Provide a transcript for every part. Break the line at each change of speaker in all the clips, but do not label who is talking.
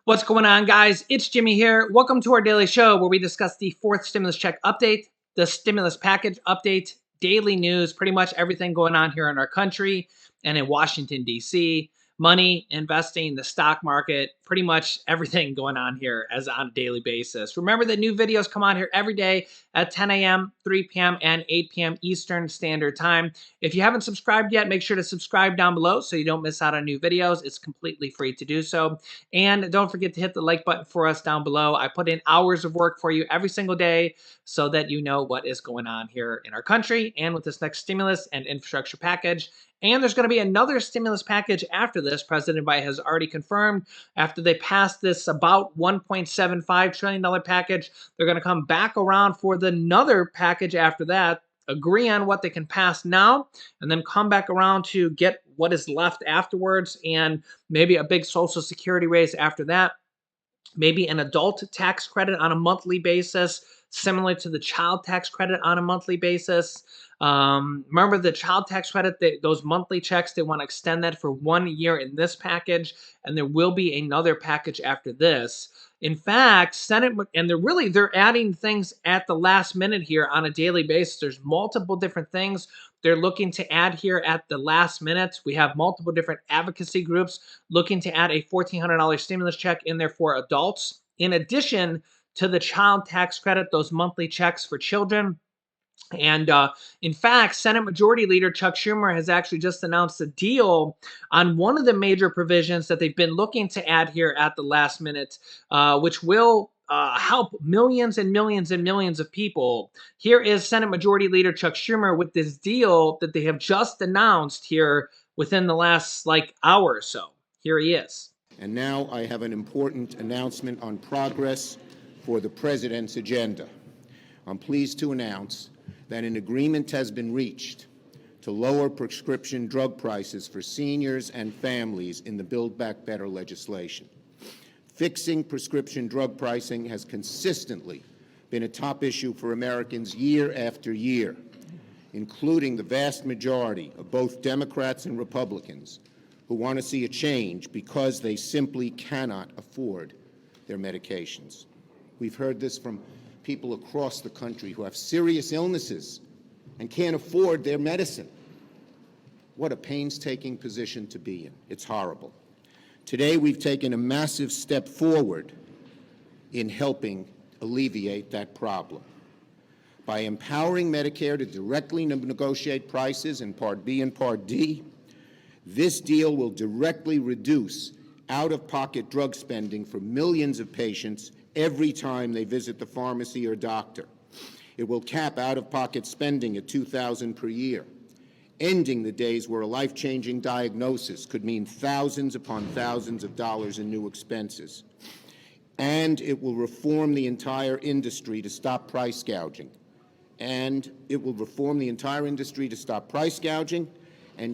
What's going on, guys? It's Jimmy here. Welcome to our daily show where we discuss the fourth stimulus check update, the stimulus package update, daily news, pretty much everything going on here in our country and in Washington, D.C., money, investing, the stock market, pretty much everything going on here as on a daily basis. Remember that new videos come on here every day at 10 a.m., 3 p.m., and 8 p.m. Eastern Standard Time. If you haven't subscribed yet, make sure to subscribe down below so you don't miss out on new videos. It's completely free to do so. And don't forget to hit the like button for us down below. I put in hours of work for you every single day so that you know what is going on here in our country and with this next stimulus and infrastructure package. And there's going to be another stimulus package after this. President Biden has already confirmed after they pass this about $1.75 trillion package, they're going to come back around for another package after that, agree on what they can pass now, and then come back around to get what is left afterwards, and maybe a big Social Security raise after that, maybe an adult tax credit on a monthly basis, similar to the child tax credit on a monthly basis. Remember the child tax credit, those monthly checks, they want to extend that for 1 year in this package, and there will be another package after this. In fact, Senate, and they're adding things at the last minute here on a daily basis. There's multiple different things they're looking to add here at the last minute. We have multiple different advocacy groups looking to add a $1,400 stimulus check in there for adults, in addition to the child tax credit, those monthly checks for children. And in fact, Senate Majority Leader Chuck Schumer has actually just announced a deal on one of the major provisions that they've been looking to add here at the last minute, which will help millions and millions and millions of people. Here is Senate Majority Leader Chuck Schumer with this deal that they have just announced here within the last hour or so. Here he is.
And now I have an important announcement on progress for the President's agenda. I'm pleased to announce that an agreement has been reached to lower prescription drug prices for seniors and families in the Build Back Better legislation. Fixing prescription drug pricing has consistently been a top issue for Americans year after year, including the vast majority of both Democrats and Republicans who want to see a change because they simply cannot afford their medications. We've heard this from people across the country who have serious illnesses and can't afford their medicine. What a painstaking position to be in. It's horrible. Today, we've taken a massive step forward in helping alleviate that problem. By empowering Medicare to directly negotiate prices in Part B and Part D, this deal will directly reduce out-of-pocket drug spending for millions of patients every time they visit the pharmacy or doctor. It will cap out-of-pocket spending at $2,000 per year, ending the days where a life-changing diagnosis could mean thousands upon thousands of dollars in new expenses. And it will reform the entire industry to stop price gouging. And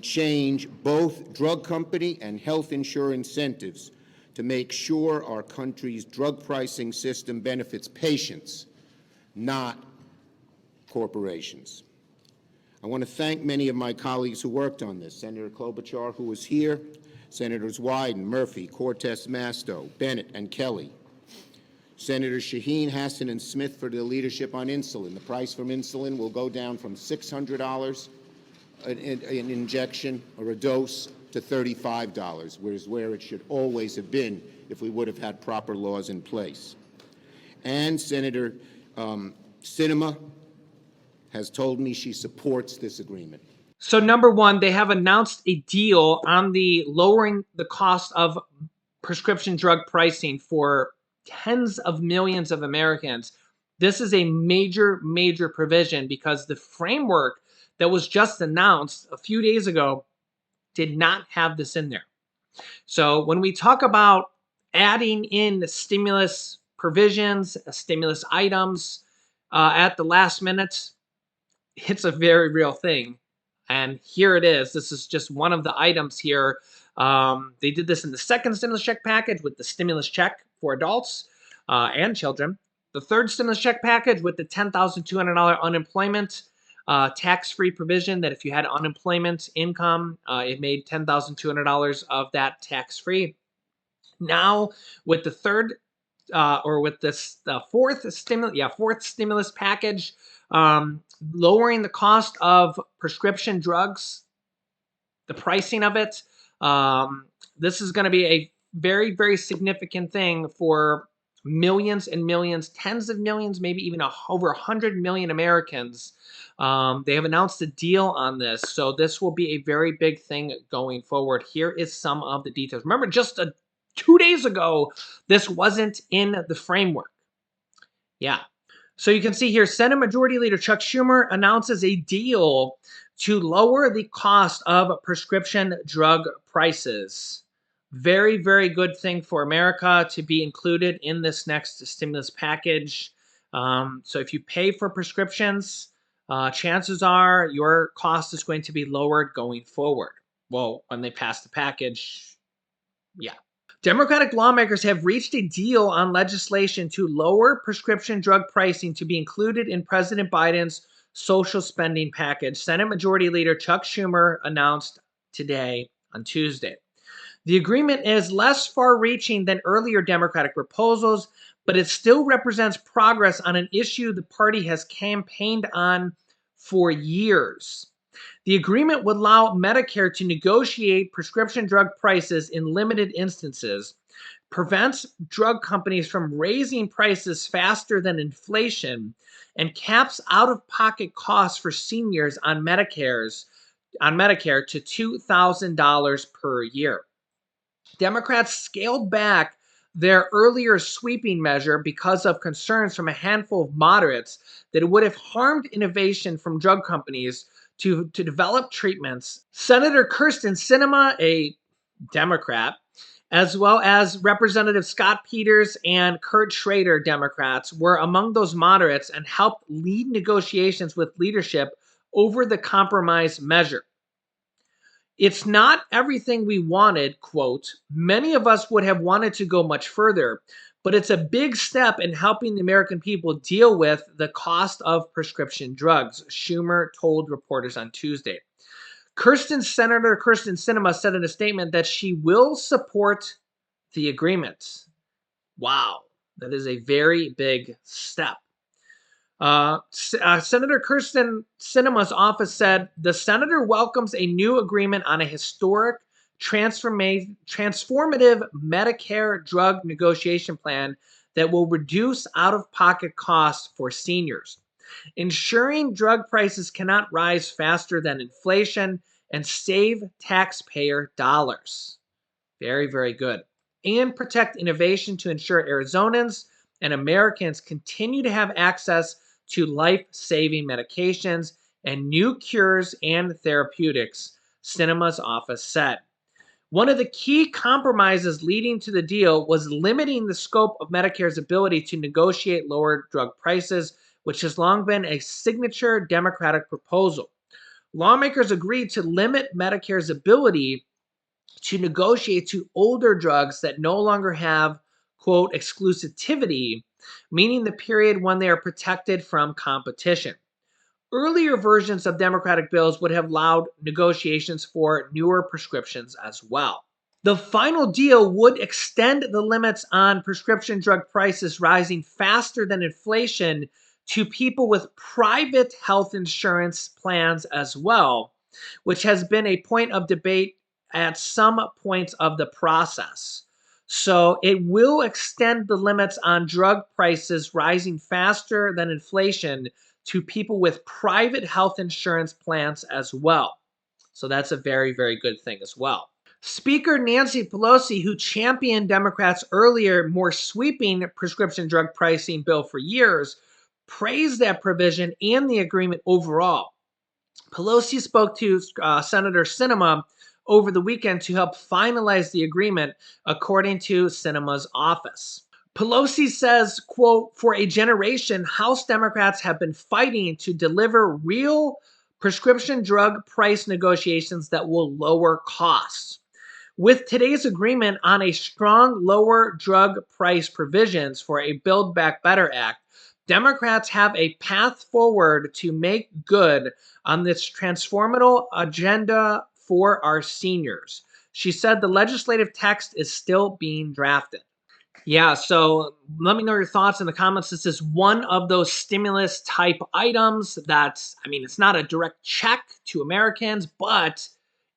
change both drug company and health insurer incentives to make sure our country's drug pricing system benefits patients, not corporations. I want to thank many of my colleagues who worked on this. Senator Klobuchar, who was here, Senators Wyden, Murphy, Cortez Masto, Bennett, and Kelly. Senators Shaheen, Hassan, and Smith for their leadership on insulin. The price from insulin will go down from $600 an injection or a dose to $35, whereas where it should always have been if we would have had proper laws in place. And Senator Sinema has told me she supports this agreement.
So number one, they have announced a deal on the lowering the cost of prescription drug pricing for tens of millions of Americans. This is a major, major provision because the framework that was just announced a few days ago did not have this in there. So when we talk about adding in the stimulus provisions, stimulus items at the last minute, it's a very real thing. And here it is. This is just one of the items here. They did this in the second stimulus check package with the stimulus check for adults and children. The third stimulus check package with the $10,200 unemployment tax-free provision that if you had unemployment income, it made $10,200 of that tax-free. Now, with the third or with this fourth stimulus package, lowering the cost of prescription drugs, the pricing of it. Um, this is going to be a very, very significant thing for millions and millions, tens of millions, maybe even over 100 million Americans. They have announced a deal on this, so this will be a very big thing going forward. Here is some of the details. Remember, just 2 days ago, this wasn't in the framework. Yeah. So you can see here, Senate Majority Leader Chuck Schumer announces a deal to lower the cost of prescription drug prices. Very, very good thing for America to be included in this next stimulus package. So if you pay for prescriptions, chances are your cost is going to be lowered going forward. Well, when they pass the package, yeah. Democratic lawmakers have reached a deal on legislation to lower prescription drug pricing to be included in President Biden's social spending package, Senate Majority Leader Chuck Schumer announced today on Tuesday. The agreement is less far reaching than earlier Democratic proposals, but it still represents progress on an issue the party has campaigned on for years. The agreement would allow Medicare to negotiate prescription drug prices in limited instances, prevents drug companies from raising prices faster than inflation, and caps out-of-pocket costs for seniors on Medicare to $2,000 per year. Democrats scaled back their earlier sweeping measure because of concerns from a handful of moderates that it would have harmed innovation from drug companies to develop treatments. Senator Kirsten Sinema, a Democrat, as well as Representative Scott Peters and Kurt Schrader, Democrats, were among those moderates and helped lead negotiations with leadership over the compromise measure. It's not everything we wanted, quote. Many of us would have wanted to go much further, but it's a big step in helping the American people deal with the cost of prescription drugs, Schumer told reporters on Tuesday. Senator Kirsten Sinema said in a statement that she will support the agreement. Wow, that is a very big step. Senator Kirsten Sinema's office said the senator welcomes a new agreement on a historic, transformative Medicare drug negotiation plan that will reduce out of pocket costs for seniors, ensuring drug prices cannot rise faster than inflation and save taxpayer dollars. Very, very good. And protect innovation to ensure Arizonans and Americans continue to have access to life-saving medications and new cures and therapeutics, Sinema's office said. One of the key compromises leading to the deal was limiting the scope of Medicare's ability to negotiate lower drug prices, which has long been a signature Democratic proposal. Lawmakers agreed to limit Medicare's ability to negotiate to older drugs that no longer have, quote, exclusivity, meaning the period when they are protected from competition. Earlier versions of Democratic bills would have allowed negotiations for newer prescriptions as well. The final deal would extend the limits on prescription drug prices rising faster than inflation to people with private health insurance plans as well, which has been a point of debate at some points of the process. So it will extend the limits on drug prices rising faster than inflation to people with private health insurance plans as well. So that's a very, very good thing as well. Speaker Nancy Pelosi, who championed Democrats' earlier, more sweeping prescription drug pricing bill for years, praised that provision and the agreement overall. Pelosi spoke to Senator Sinema over the weekend to help finalize the agreement, according to Sinema's office. Pelosi says, quote, for a generation, House Democrats have been fighting to deliver real prescription drug price negotiations that will lower costs. With today's agreement on a strong lower drug price provisions for a Build Back Better Act, Democrats have a path forward to make good on this transformative agenda for our seniors, She said the legislative text is still being drafted. Yeah, so let me know your thoughts in the comments. This is one of those stimulus type items that's, I mean, it's not a direct check to Americans, but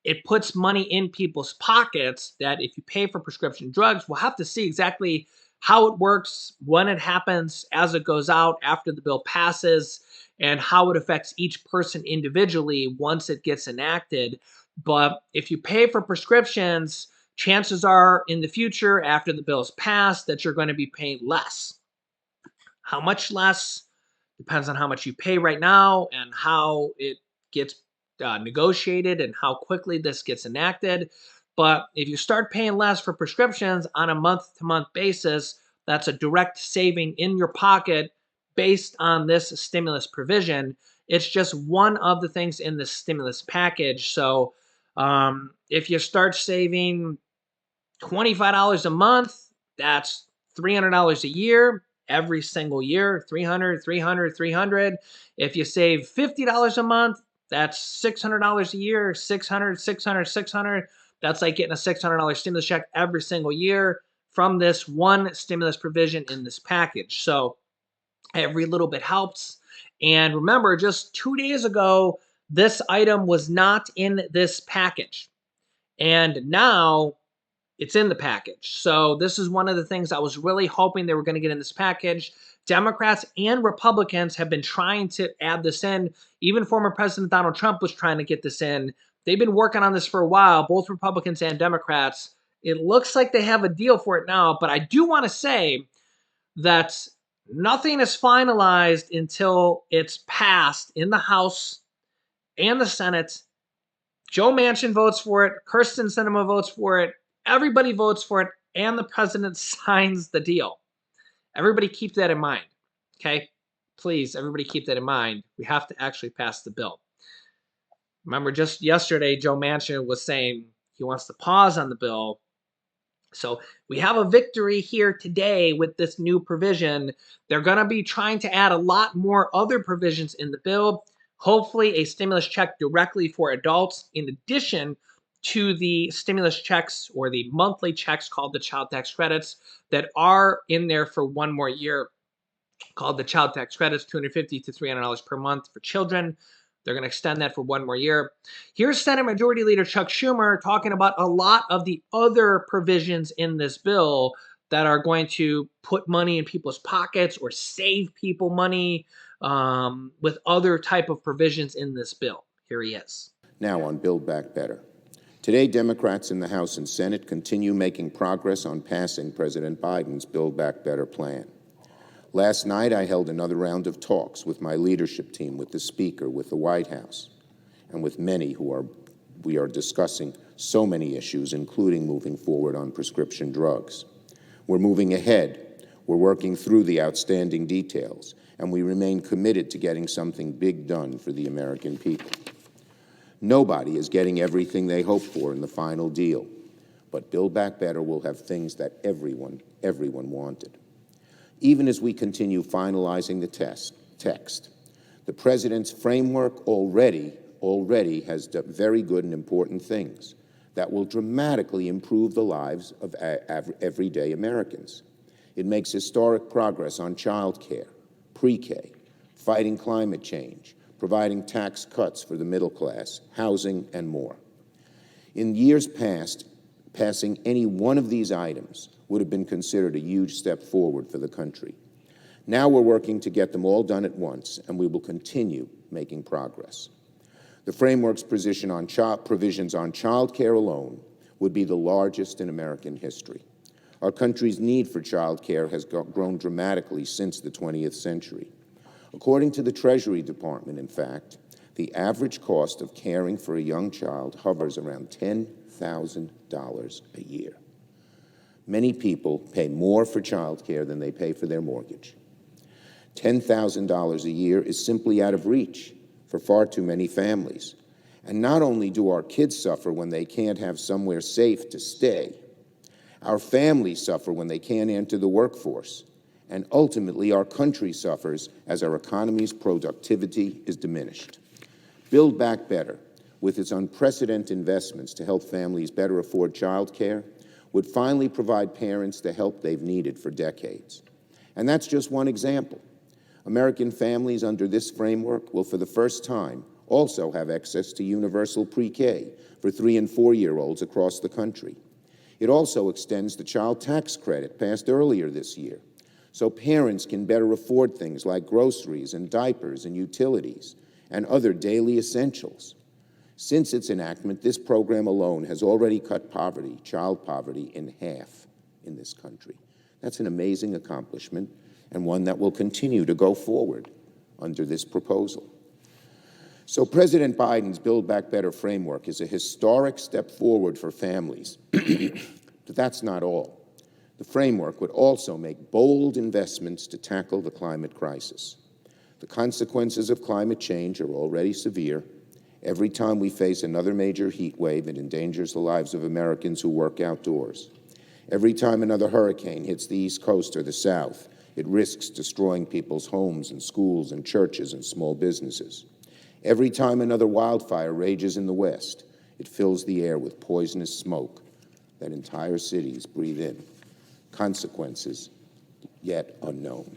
it puts money in people's pockets that if you pay for prescription drugs, we'll have to see exactly how it works, when it happens, as it goes out, after the bill passes, and how it affects each person individually once it gets enacted. But if you pay for prescriptions, chances are in the future, after the bill is passed, that you're going to be paying less. How much less depends on how much you pay right now and how it gets negotiated and how quickly this gets enacted. But if you start paying less for prescriptions on a month to month basis, that's a direct saving in your pocket based on this stimulus provision. It's just one of the things in the stimulus package. So if you start saving $25 a month, that's $300 a year every single year, 300, 300, 300. If you save $50 a month, that's $600 a year, 600, 600, 600. That's like getting a $600 stimulus check every single year from this one stimulus provision in this package. So every little bit helps. And remember, just 2 days ago, this item was not in this package. And now it's in the package. So this is one of the things I was really hoping they were going to get in this package. Democrats and Republicans have been trying to add this in. Even former President Donald Trump was trying to get this in. They've been working on this for a while, both Republicans and Democrats. It looks like they have a deal for it now, but I do want to say that nothing is finalized until it's passed in the House and the Senate. Joe Manchin votes for it. Kirsten Sinema votes for it. Everybody votes for it, and the president signs the deal. Everybody keep that in mind, okay? Please, everybody keep that in mind. We have to actually pass the bill. Remember, just yesterday, Joe Manchin was saying he wants to pause on the bill. So we have a victory here today with this new provision. They're going to be trying to add a lot more other provisions in the bill. Hopefully a stimulus check directly for adults in addition to the stimulus checks or the monthly checks called the child tax credits that are in there for one more year, called the child tax credits, $250 to $300 per month for children. They're going to extend that for one more year. Here's Senate Majority Leader Chuck Schumer talking about a lot of the other provisions in this bill that are going to put money in people's pockets or save people money with other type of provisions in this bill. Here he is.
Now on Build Back Better. Today, Democrats in the House and Senate continue making progress on passing President Biden's Build Back Better plan. Last night, I held another round of talks with my leadership team, with the Speaker, with the White House, and with many we are discussing so many issues, including moving forward on prescription drugs. We're moving ahead. We're working through the outstanding details, and we remain committed to getting something big done for the American people. Nobody is getting everything they hoped for in the final deal, but Build Back Better will have things that everyone wanted. Even as we continue finalizing the text, the president's framework already has done very good and important things that will dramatically improve the lives of everyday Americans. It makes historic progress on child care, pre-K, fighting climate change, providing tax cuts for the middle class, housing, and more. In years past, passing any one of these items would have been considered a huge step forward for the country. Now we're working to get them all done at once, and we will continue making progress. The framework's provisions on child care alone would be the largest in American history. Our country's need for child care has grown dramatically since the 20th century. According to the Treasury Department, in fact, the average cost of caring for a young child hovers around $10,000 a year. Many people pay more for child care than they pay for their mortgage. $10,000 a year is simply out of reach for far too many families. And not only do our kids suffer when they can't have somewhere safe to stay, our families suffer when they can't enter the workforce. And ultimately, our country suffers as our economy's productivity is diminished. Build Back Better with its unprecedented investments to help families better afford child care, would finally provide parents the help they've needed for decades. And that's just one example. American families under this framework will, for the first time, also have access to universal pre-K for 3- and 4-year-olds across the country. It also extends the child tax credit passed earlier this year, so parents can better afford things like groceries and diapers and utilities and other daily essentials. Since its enactment, this program alone has already cut poverty, child poverty, in half in this country. That's an amazing accomplishment, and one that will continue to go forward under this proposal. So President Biden's Build Back Better framework is a historic step forward for families. But that's not all. The framework would also make bold investments to tackle the climate crisis. The consequences of climate change are already severe. Every time we face another major heat wave, it endangers the lives of Americans who work outdoors. Every time another hurricane hits the East Coast or the South, it risks destroying people's homes and schools and churches and small businesses. Every time another wildfire rages in the West, it fills the air with poisonous smoke that entire cities breathe in. Consequences yet unknown.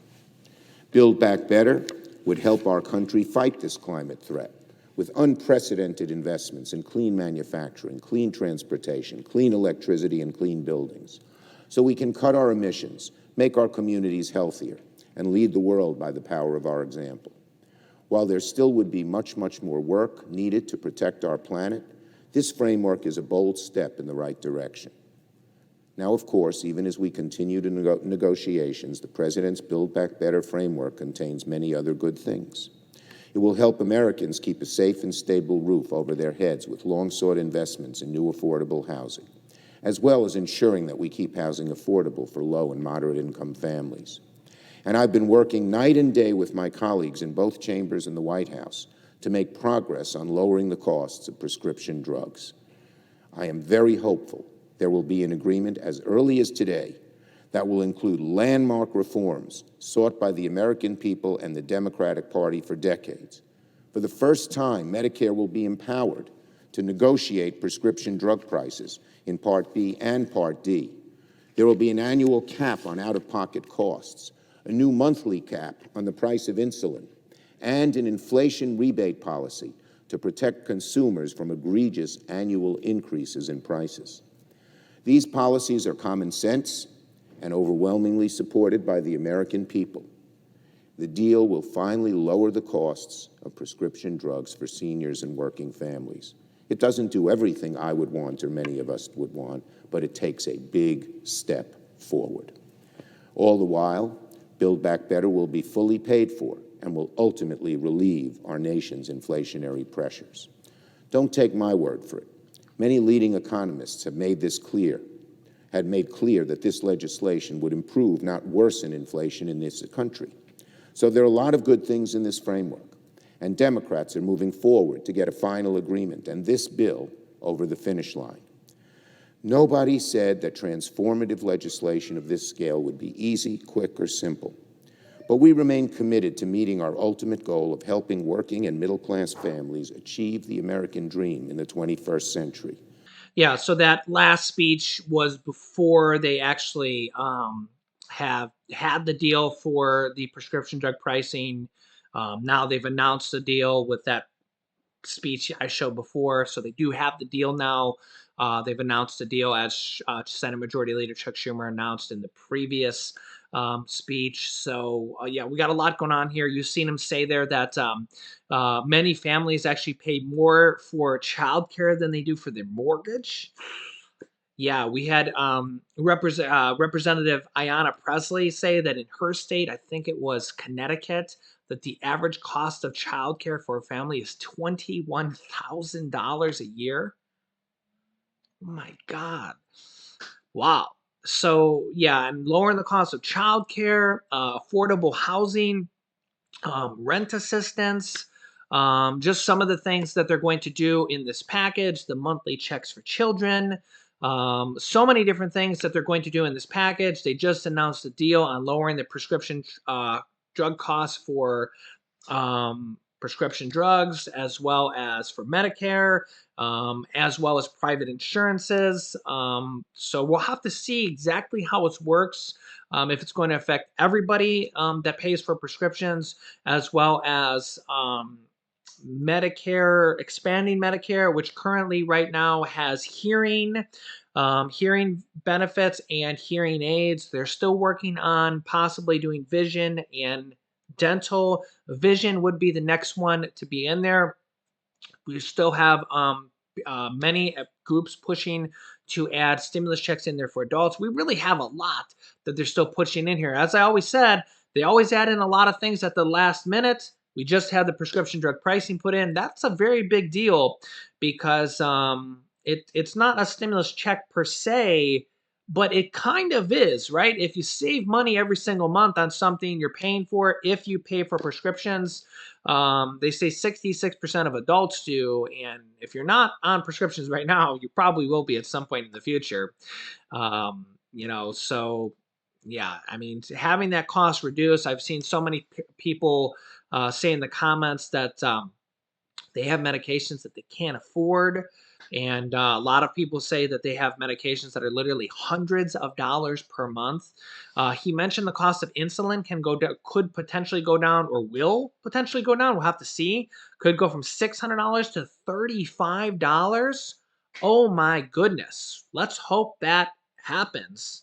Build Back Better would help our country fight this climate threat with unprecedented investments in clean manufacturing, clean transportation, clean electricity, and clean buildings, so we can cut our emissions, make our communities healthier, and lead the world by the power of our example. While there still would be much, much more work needed to protect our planet, this framework is a bold step in the right direction. Now, of course, even as we continue to negotiations, the President's Build Back Better framework contains many other good things. It will help Americans keep a safe and stable roof over their heads with long-sought investments in new affordable housing, as well as ensuring that we keep housing affordable for low and moderate-income families. And I've been working night and day with my colleagues in both chambers in the White House to make progress on lowering the costs of prescription drugs. I am very hopeful there will be an agreement as early as today that will include landmark reforms sought by the American people and the Democratic Party for decades. For the first time, Medicare will be empowered to negotiate prescription drug prices in Part B and Part D. There will be an annual cap on out-of-pocket costs, a new monthly cap on the price of insulin, and an inflation rebate policy to protect consumers from egregious annual increases in prices. These policies are common sense and overwhelmingly supported by the American people. The deal will finally lower the costs of prescription drugs for seniors and working families. It doesn't do everything I would want or many of us would want, but it takes a big step forward. All the while, Build Back Better will be fully paid for and will ultimately relieve our nation's inflationary pressures. Don't take my word for it. Many leading economists have made clear that this legislation would improve, not worsen, inflation in this country. So there are a lot of good things in this framework, and Democrats are moving forward to get a final agreement and this bill over the finish line. Nobody said that transformative legislation of this scale would be easy, quick, or simple. But we remain committed to meeting our ultimate goal of helping working and middle-class families achieve the American dream in the 21st century.
Yeah, so that last speech was before they actually have had the deal for the prescription drug pricing. Now they've announced the deal with that speech I showed before. So they do have the deal now. They've announced the deal as Senate Majority Leader Chuck Schumer announced in the previous speech. So yeah, we got a lot going on here. You've seen him say there that many families actually pay more for childcare than they do for their mortgage. Yeah, we had Representative Ayanna Presley say that in her state, I think it was Connecticut, that the average cost of childcare for a family is $21,000 a year. Oh my God. Wow. So, yeah, and lowering the cost of childcare, affordable housing, rent assistance, just some of the things that they're going to do in this package, the monthly checks for children, so many different things that they're going to do in this package. They just announced a deal on lowering the prescription drug costs for prescription drugs, as well as for Medicare, as well as private insurances. So we'll have to see exactly how it works, if it's going to affect everybody that pays for prescriptions, as well as Medicare, expanding Medicare, which currently right now has hearing benefits and hearing aids. They're still working on possibly doing vision and dental. Vision would be the next one to be in there. We still have many groups pushing to add stimulus checks in there for adults. We really have a lot that they're still pushing in here. As I always said, they always add in a lot of things at the last minute. We just had the prescription drug pricing put in. That's a very big deal because it's not a stimulus check per se, but it kind of is, right? If you save money every single month on something you're paying for, if you pay for prescriptions, they say 66% of adults do. And if you're not on prescriptions right now, you probably will be at some point in the future. So yeah, I mean, having that cost reduced, I've seen so many people say in the comments that they have medications that they can't afford. And a lot of people say that they have medications that are literally hundreds of dollars per month. He mentioned the cost of insulin can go down, could potentially go down, or will potentially go down. We'll have to see. Could go from $600 to $35. Oh my goodness. Let's hope that happens.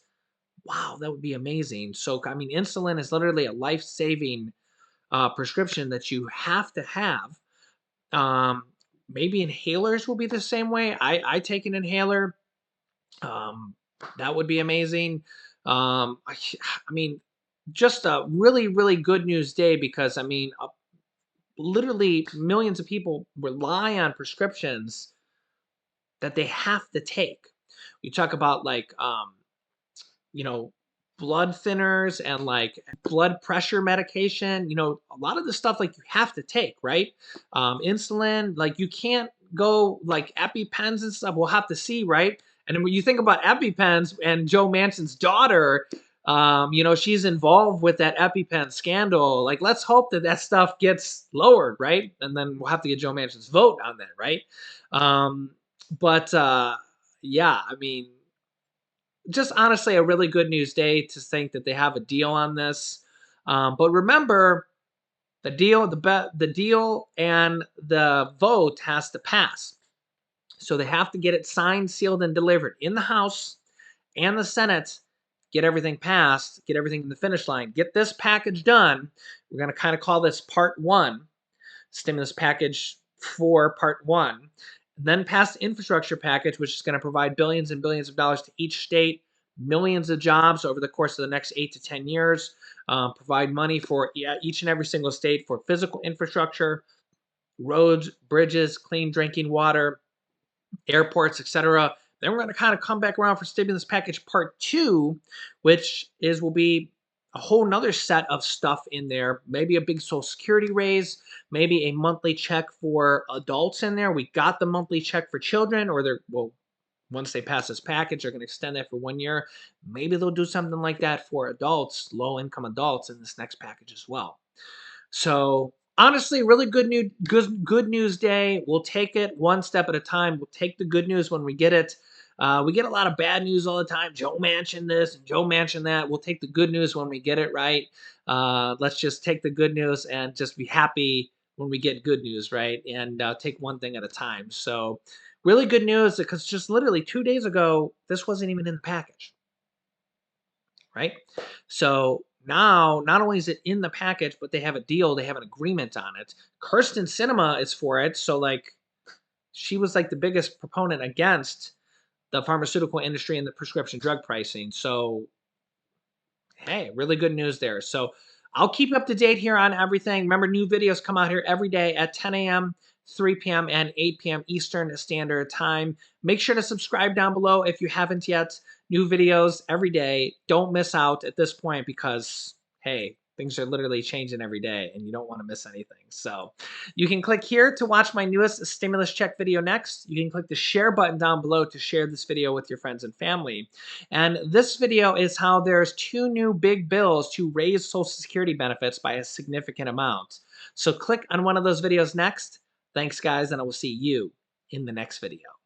Wow, that would be amazing. So, I mean, insulin is literally a life saving prescription that you have to have. um, Maybe inhalers will be the same way. I take an inhaler. Um, that would be amazing. I mean, just a really, really good news day because I mean, literally millions of people rely on prescriptions that they have to take. We talk about like you know, blood thinners and like blood pressure medication. A lot of the stuff like you have to take, right? Insulin, like you can't go like EpiPens and stuff. We'll have to see, right? And then when you think about EpiPens and Joe Manchin's daughter, she's involved with that EpiPen scandal. Like, let's hope that that stuff gets lowered, right? And then we'll have to get Joe Manchin's vote on that, right? But yeah, I mean, just honestly a really good news day to think that they have a deal on this. But remember, the deal and the vote has to pass. So they have to get it signed, sealed, and delivered in the House and the Senate. Get everything passed, get everything in the finish line, get this package done. We're going to kind of call this part one, stimulus package for part one. Then pass the infrastructure package, which is going to provide billions and billions of dollars to each state, millions of jobs over the course of the next 8 to 10 years. Provide money for each and every single state for physical infrastructure, roads, bridges, clean drinking water, airports, etc. Then we're going to kind of come back around for stimulus package part two, which will be a whole nother set of stuff in there. Maybe a big Social Security raise, maybe a monthly check for adults in there. We got the monthly check for children, or once they pass this package, they're going to extend that for 1 year. Maybe they'll do something like that for adults, low income adults, in this next package as well. So honestly, really good news day. We'll take it one step at a time. We'll take the good news when we get it. We get a lot of bad news all the time. Joe Manchin this and Joe Manchin that. We'll take the good news when we get it, right? Let's just take the good news and just be happy when we get good news, right? And take one thing at a time. So really good news because just literally 2 days ago, this wasn't even in the package, right? So now, not only is it in the package, but they have a deal, they have an agreement on it. Kirsten Sinema is for it, so like she was like the biggest proponent against the pharmaceutical industry and the prescription drug pricing. So hey, really good news there. So I'll keep you up to date here on everything. Remember, new videos come out here every day at 10 a.m., 3 p.m., and 8 p.m. Eastern Standard Time. Make sure to subscribe down below if you haven't yet. New videos every day. Don't miss out at this point because, hey, Things are literally changing every day and you don't want to miss anything. So you can click here to watch my newest stimulus check video next. You can click the share button down below to share this video with your friends and family. And this video is how there's 2 new big bills to raise Social Security benefits by a significant amount. So click on one of those videos next. Thanks guys, and I will see you in the next video.